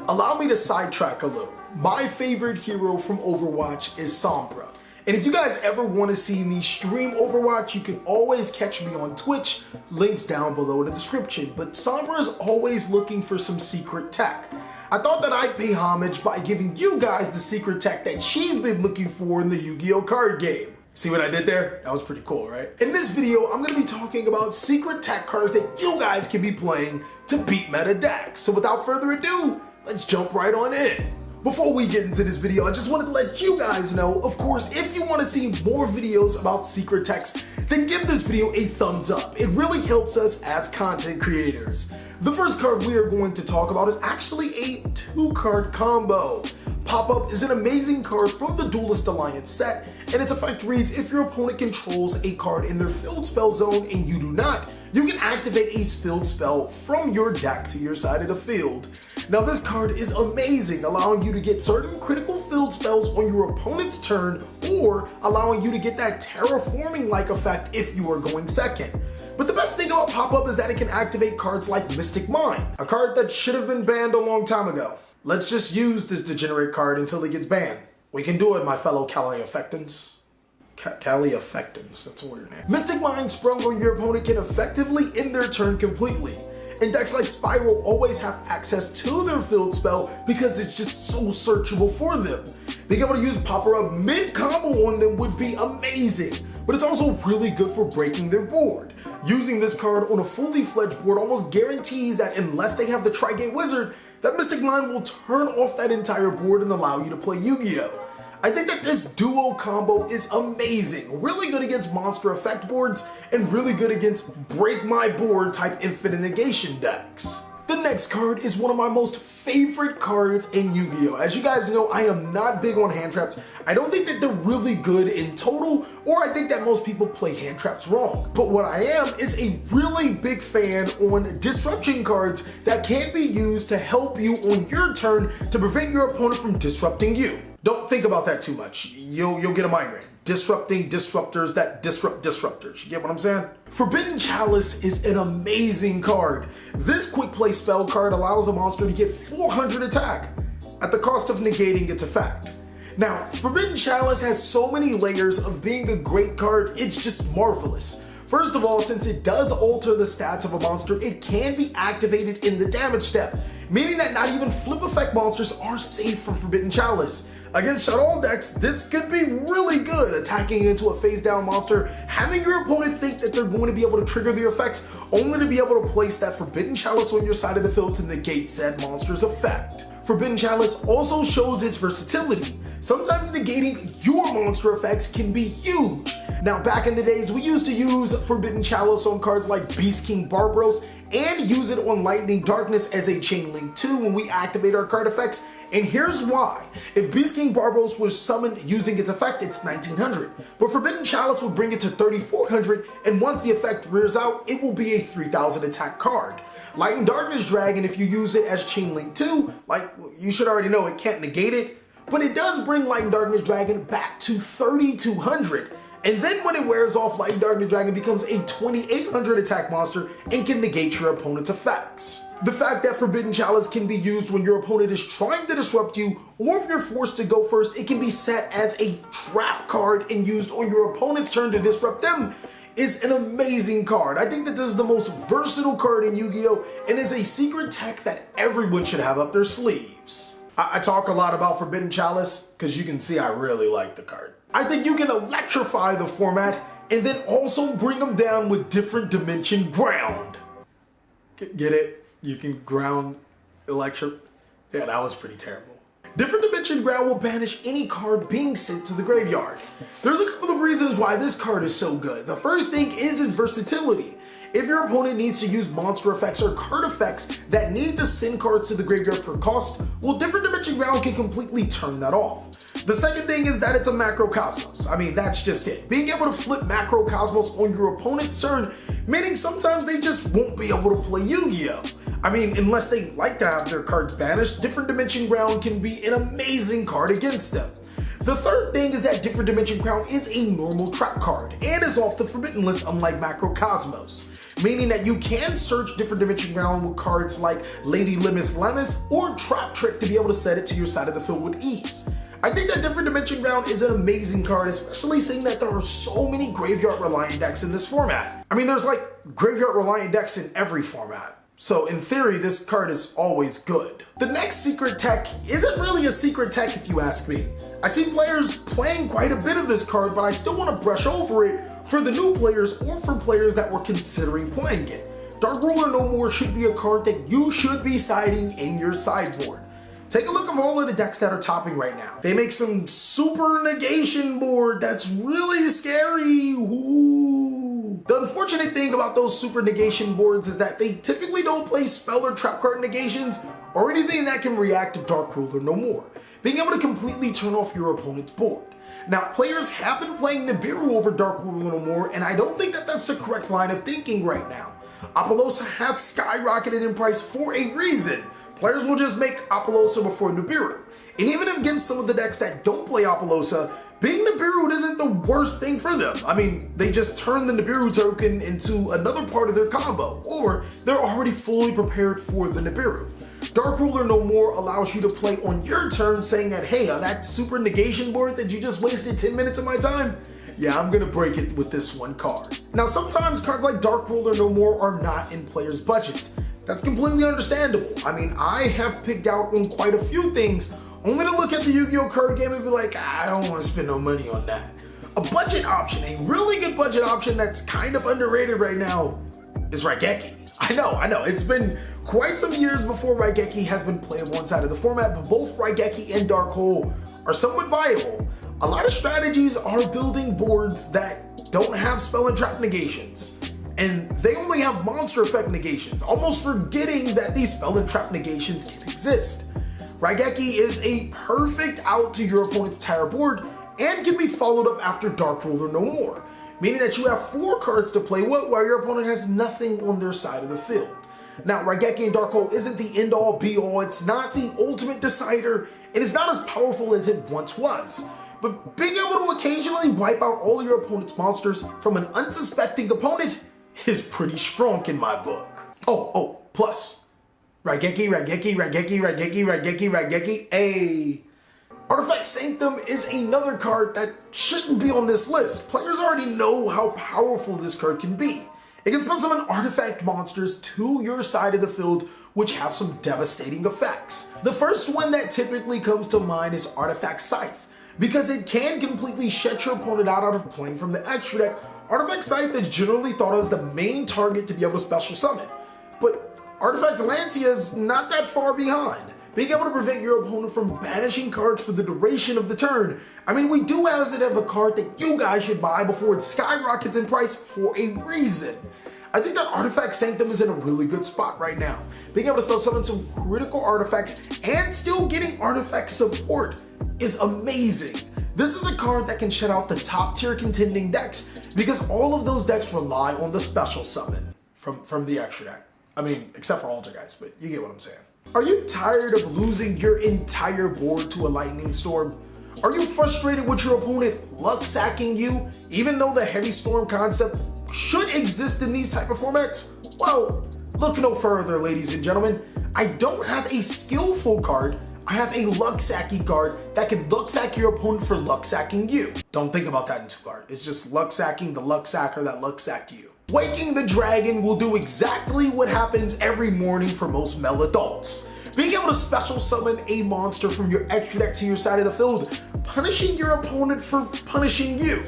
allow me to sidetrack a little. My favorite hero from Overwatch is Sombra. And if you guys ever want to see me stream Overwatch, you can always catch me on Twitch, links down below in the description. But Sombra is always looking for some secret tech. I thought that I'd pay homage by giving you guys the secret tech that she's been looking for in the Yu-Gi-Oh card game. See what I did there? That was pretty cool, right? In this video, I'm gonna be talking about secret tech cards that you guys can be playing to beat meta decks. So without further ado, let's jump right on in. Before we get into this video, I just wanted to let you guys know, of course, if you want to see more videos about secret techs, then give this video a thumbs up. It really helps us as content creators. The first card we are going to talk about is actually a 2-card combo. Pop-Up is an amazing card from the Duelist Alliance set, and its effect reads, if your opponent controls a card in their field spell zone and you do not, you can activate a field spell from your deck to your side of the field. Now this card is amazing, allowing you to get certain critical field spells on your opponent's turn, or allowing you to get that terraforming-like effect if you are going second. But the best thing about Pop-Up is that it can activate cards like Mystic Mine, a card that should have been banned a long time ago. Let's just use this degenerate card until it gets banned. We can do it, my fellow CHALICE. CHALICE, that's a weird name. Mystic Mine sprung on your opponent can effectively end their turn completely. And decks like Spiral always have access to their field spell because it's just so searchable for them. Being able to use Pop-Up mid-combo on them would be amazing, but it's also really good for breaking their board. Using this card on a fully fledged board almost guarantees that unless they have the Tri-Gate Wizard, that Mystic Mine will turn off that entire board and allow you to play Yu-Gi-Oh! I think that this duo combo is amazing, really good against monster effect boards, and really good against break my board type infinite negation decks. The next card is one of my most favorite cards in Yu-Gi-Oh! As you guys know, I am not big on hand traps. I don't think that they're really good in total, or I think that most people play hand traps wrong. But what I am is a really big fan on disruption cards that can be used to help you on your turn to prevent your opponent from disrupting you. Don't think about that too much. You'll get a migraine. Disrupting disruptors that disrupt disruptors. You get what I'm saying? Forbidden Chalice is an amazing card. This quick play spell card allows a monster to get 400 attack at the cost of negating its effect. Now, Forbidden Chalice has so many layers of being a great card, it's just marvelous. First of all, since it does alter the stats of a monster, it can be activated in the damage step, meaning that not even flip effect monsters are safe from Forbidden Chalice. Against Shutdown decks, this could be really good, attacking into a face down monster, having your opponent think that they're going to be able to trigger the effects, only to be able to place that Forbidden Chalice on your side of the field to negate said monster's effect. Forbidden Chalice also shows its versatility. Sometimes negating your monster effects can be huge. Now back in the days, we used to use Forbidden Chalice on cards like Beast King Barbaros and use it on Lightning Darkness as a chain link too when we activate our card effects. And here's why. If Beast King Barbaros was summoned using its effect, it's 1900. But Forbidden Chalice would bring it to 3400, and once the effect rears out, it will be a 3000 attack card. Lightning Darkness Dragon, if you use it as chain link too, like you should already know, it can't negate it, but it does bring Lightning Darkness Dragon back to 3200. And then when it wears off, Lightning Darkness Dragon becomes a 2800 attack monster and can negate your opponent's effects. The fact that Forbidden Chalice can be used when your opponent is trying to disrupt you, or if you're forced to go first, it can be set as a trap card and used on your opponent's turn to disrupt them, is an amazing card. I think that this is the most versatile card in Yu-Gi-Oh! And is a secret tech that everyone should have up their sleeves. I talk a lot about Forbidden Chalice because you can see I really like the card. I think you can electrify the format and then also bring them down with different dimension ground. Get it? You can ground electric. Yeah, that was pretty terrible. Different dimension ground will banish any card being sent to the graveyard. There's a couple of reasons why this card is so good. The first thing is its versatility. If your opponent needs to use monster effects or card effects that need to send cards to the graveyard for cost, well, different dimension ground can completely turn that off. The second thing is that it's a macrocosmos. I mean, that's just it. Being able to flip macrocosmos on your opponent's turn, meaning sometimes they just won't be able to play Yu-Gi-Oh! I mean, unless they like to have their cards banished, different dimension ground can be an amazing card against them. The third thing is that Different Dimension Crown is a normal trap card and is off the forbidden list unlike Macrocosmos, meaning that you can search Different Dimension Crown with cards like Lady Lemeth or Trap Trick to be able to set it to your side of the field with ease. I think that Different Dimension Ground is an amazing card, especially seeing that there are so many Graveyard Reliant decks in this format. I mean, there's like Graveyard Reliant decks in every format. So in theory, this card is always good. The next secret tech isn't really a secret tech if you ask me. I see players playing quite a bit of this card, but I still want to brush over it for the new players or for players that were considering playing it. Dark Ruler No More should be a card that you should be siding in your sideboard. Take a look at all of the decks that are topping right now. They make some super negation board that's really scary. Ooh. The unfortunate thing about those super negation boards is that they typically don't play spell or trap card negations or anything that can react to Dark Ruler No More, being able to completely turn off your opponent's board. Now, players have been playing Nibiru over Dark Ruler No More, and I don't think that that's the correct line of thinking right now. Apollousa has skyrocketed in price for a reason. Players will just make Apollousa before Nibiru. And even against some of the decks that don't play Apollousa, being Nibiru isn't the worst thing for them. I mean, they just turn the Nibiru token into another part of their combo, or they're already fully prepared for the Nibiru. Dark Ruler No More allows you to play on your turn, saying that, hey, on that super negation board that you just wasted 10 minutes of my time, yeah, I'm gonna break it with this one card. Now, sometimes cards like Dark Ruler No More are not in players' budgets. That's completely understandable. I mean, I have picked out on quite a few things, only to look at the Yu-Gi-Oh card game and be like, I don't want to spend no money on that. A budget option, a really good budget option that's kind of underrated right now is Raigeki. I know, it's been quite some years before Raigeki has been playable inside of the format, but both Raigeki and Dark Hole are somewhat viable. A lot of strategies are building boards that don't have spell and trap negations, and they only have monster effect negations, almost forgetting that these spell and trap negations can exist. Raigeki is a perfect out to your opponent's entire board and can be followed up after Dark Ruler No More, meaning that you have 4 cards to play with while your opponent has nothing on their side of the field. Now, Raigeki and Dark Hole isn't the end-all be-all, it's not the ultimate decider, and it's not as powerful as it once was. But being able to occasionally wipe out all your opponent's monsters from an unsuspecting opponent is pretty strong in my book. Plus, Raigeki, ayy. Artifact Sanctum is another card that shouldn't be on this list. Players already know how powerful this card can be. It can spell summon artifact monsters to your side of the field, which have some devastating effects. The first one that typically comes to mind is Artifact Scythe, because it can completely shut your opponent out of playing from the extra deck. Artifact Scythe is generally thought of as the main target to be able to special summon, but Artifact Lancia is not that far behind, being able to prevent your opponent from banishing cards for the duration of the turn. I mean, we do have a card that you guys should buy before it skyrockets in price for a reason. I think that Artifact Sanctum is in a really good spot right now, being able to spell summon some critical artifacts and still getting artifact support is amazing. This is a card that can shut out the top tier contending decks because all of those decks rely on the special summon from the extra deck. I mean, except for Alter guys, but you get what I'm saying. Are you tired of losing your entire board to a lightning storm? Are you frustrated with your opponent luck sacking you, even though the heavy storm concept should exist in these type of formats? Well, look no further, ladies and gentlemen. I don't have a skillful card, I have a luck sacking card that can luck sack your opponent for luck sacking you. Don't think about that in 2 cards. It's just luck sacking the luck sacker that luck sacked you. Waking the Dragon will do exactly what happens every morning for most male adults. Being able to special summon a monster from your extra deck to your side of the field, punishing your opponent for punishing you.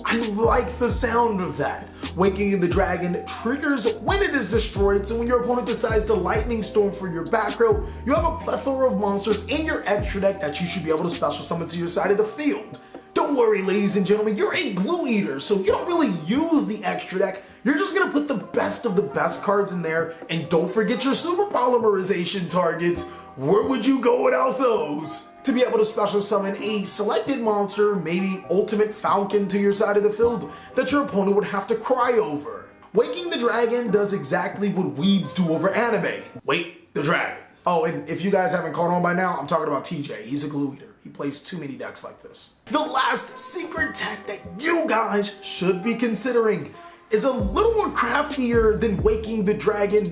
I like the sound of that. Waking the Dragon triggers when it is destroyed, so when your opponent decides to lightning storm for your back row, you have a plethora of monsters in your extra deck that you should be able to special summon to your side of the field. Don't worry, ladies and gentlemen, you're a glue eater, so you don't really use the extra deck. You're just gonna put the best of the best cards in there, and don't forget your super polymerization targets. Where would you go without those? To be able to special summon a selected monster, maybe Ultimate Falcon, to your side of the field that your opponent would have to cry over. Waking the Dragon does exactly what weebs do over anime. Wake the Dragon. Oh, and if you guys haven't caught on by now, I'm talking about TJ. He's a glue eater. He plays too many decks like this. The last secret tech that you guys should be considering is a little more craftier than Waking the Dragon,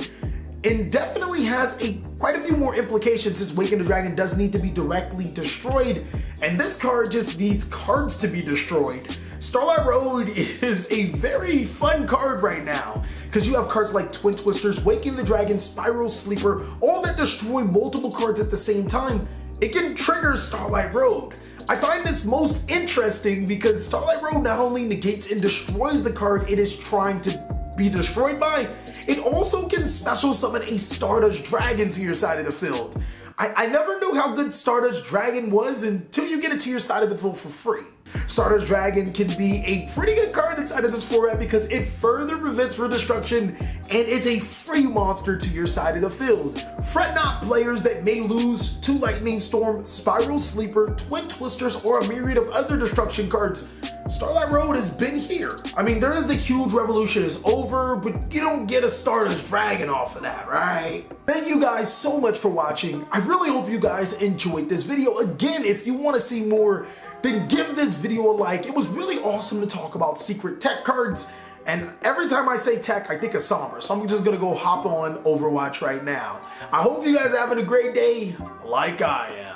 and definitely has quite a few more implications, since Waking the Dragon does need to be directly destroyed, and this card just needs cards to be destroyed. Starlight Road is a very fun card right now, because you have cards like Twin Twisters, Waking the Dragon, Spiral Sleeper, all that destroy multiple cards at the same time. It can trigger Starlight Road. I find this most interesting because Starlight Road not only negates and destroys the card it is trying to be destroyed by, it also can special summon a Stardust Dragon to your side of the field. I never knew how good Stardust Dragon was until you get it to your side of the field for free. Stardust Dragon can be a pretty good card inside of this format because it further prevents for destruction, and it's a free monster to your side of the field. Fret not, players that may lose to Lightning Storm, Spiral Sleeper, Twin Twisters, or a myriad of other destruction cards. Starlight Road has been here. I mean, there is the huge revolution is over, but you don't get a Stardust Dragon off of that, right? Thank you guys so much for watching. I really hope you guys enjoyed this video. Again, if you want to see more, then give this video a like. It was really awesome to talk about secret tech cards, and every time I say tech, I think of Sombra, so I'm just gonna go hop on Overwatch right now. I hope you guys are having a great day, like I am.